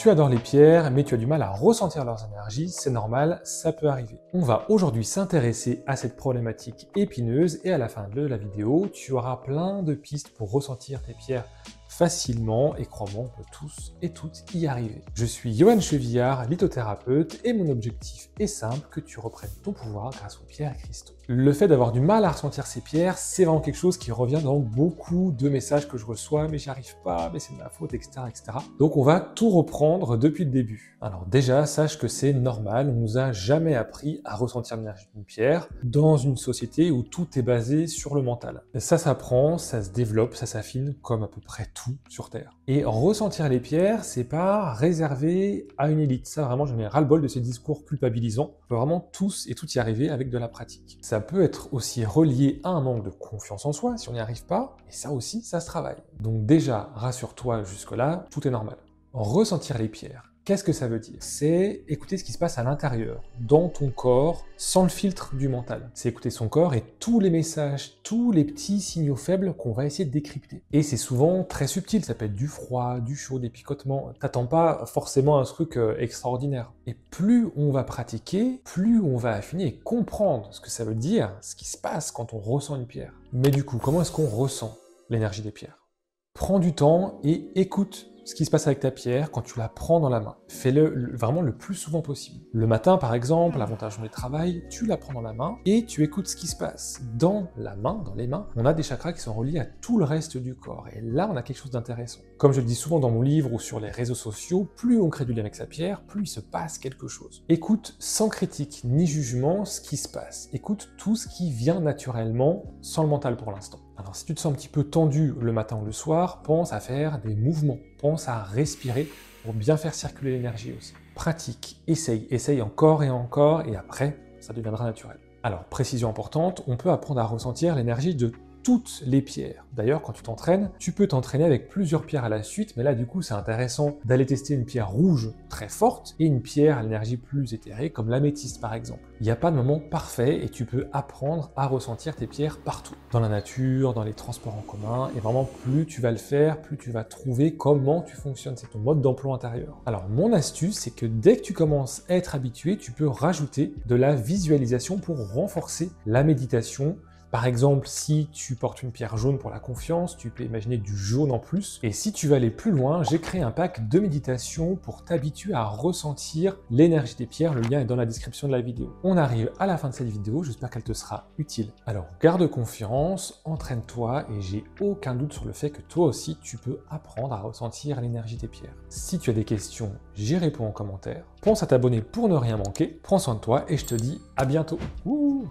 Tu adores les pierres, mais tu as du mal à ressentir leurs énergies, c'est normal, ça peut arriver. On va aujourd'hui s'intéresser à cette problématique épineuse et à la fin de la vidéo, tu auras plein de pistes pour ressentir tes pierres facilement et crois-moi, on peut tous et toutes y arriver. Je suis Johan Chevillard, lithothérapeute et mon objectif est simple, que tu reprennes ton pouvoir grâce aux pierres et cristaux. Le fait d'avoir du mal à ressentir ces pierres, c'est vraiment quelque chose qui revient dans beaucoup de messages que je reçois, mais j'y arrive pas, mais c'est de ma faute, etc., etc. Donc on va tout reprendre depuis le début. Alors déjà, sache que c'est normal, on nous a jamais appris à ressentir l'énergie d'une pierre dans une société où tout est basé sur le mental. Ça s'apprend, ça se développe, ça s'affine comme à peu près tout sur Terre. Et ressentir les pierres, c'est pas réservé à une élite. Ça vraiment, j'en ai ras-le-bol de ces discours culpabilisants. On peut vraiment tous et tout y arriver avec de la pratique. Ça peut être aussi relié à un manque de confiance en soi si on n'y arrive pas, et ça aussi, ça se travaille. Donc déjà, rassure-toi jusque-là, tout est normal. Ressentir les pierres. Qu'est-ce que ça veut dire? C'est écouter ce qui se passe à l'intérieur, dans ton corps, sans le filtre du mental. C'est écouter son corps et tous les messages, tous les petits signaux faibles qu'on va essayer de décrypter. Et c'est souvent très subtil, ça peut être du froid, du chaud, des picotements. T'attends pas forcément un truc extraordinaire. Et plus on va pratiquer, plus on va affiner et comprendre ce que ça veut dire, ce qui se passe quand on ressent une pierre. Mais du coup, comment est-ce qu'on ressent l'énergie des pierres? Prends du temps et écoute ce qui se passe avec ta pierre quand tu la prends dans la main. Fais-le vraiment le plus souvent possible. Le matin, par exemple, avant ta journée de travail, tu la prends dans la main et tu écoutes ce qui se passe. Dans la main, dans les mains, on a des chakras qui sont reliés à tout le reste du corps. Et là, on a quelque chose d'intéressant. Comme je le dis souvent dans mon livre ou sur les réseaux sociaux, plus on crée du lien avec sa pierre, plus il se passe quelque chose. Écoute sans critique ni jugement ce qui se passe. Écoute tout ce qui vient naturellement, sans le mental pour l'instant. Alors si tu te sens un petit peu tendu le matin ou le soir, pense à faire des mouvements, pense à respirer pour bien faire circuler l'énergie aussi. Pratique, essaye encore et après, ça deviendra naturel. Alors, précision importante, on peut apprendre à ressentir l'énergie de toutes les pierres. D'ailleurs, quand tu t'entraînes, tu peux t'entraîner avec plusieurs pierres à la suite, mais là, du coup, c'est intéressant d'aller tester une pierre rouge très forte et une pierre à l'énergie plus éthérée, comme l'améthyste par exemple. Il n'y a pas de moment parfait et tu peux apprendre à ressentir tes pierres partout. Dans la nature, dans les transports en commun, et vraiment, plus tu vas le faire, plus tu vas trouver comment tu fonctionnes. C'est ton mode d'emploi intérieur. Alors, mon astuce, c'est que dès que tu commences à être habitué, tu peux rajouter de la visualisation pour renforcer la méditation. Par exemple, si tu portes une pierre jaune pour la confiance, tu peux imaginer du jaune en plus. Et si tu veux aller plus loin, j'ai créé un pack de méditation pour t'habituer à ressentir l'énergie des pierres. Le lien est dans la description de la vidéo. On arrive à la fin de cette vidéo, j'espère qu'elle te sera utile. Alors, garde confiance, entraîne-toi et j'ai aucun doute sur le fait que toi aussi, tu peux apprendre à ressentir l'énergie des pierres. Si tu as des questions, j'y réponds en commentaire. Pense à t'abonner pour ne rien manquer. Prends soin de toi et je te dis à bientôt. Ouh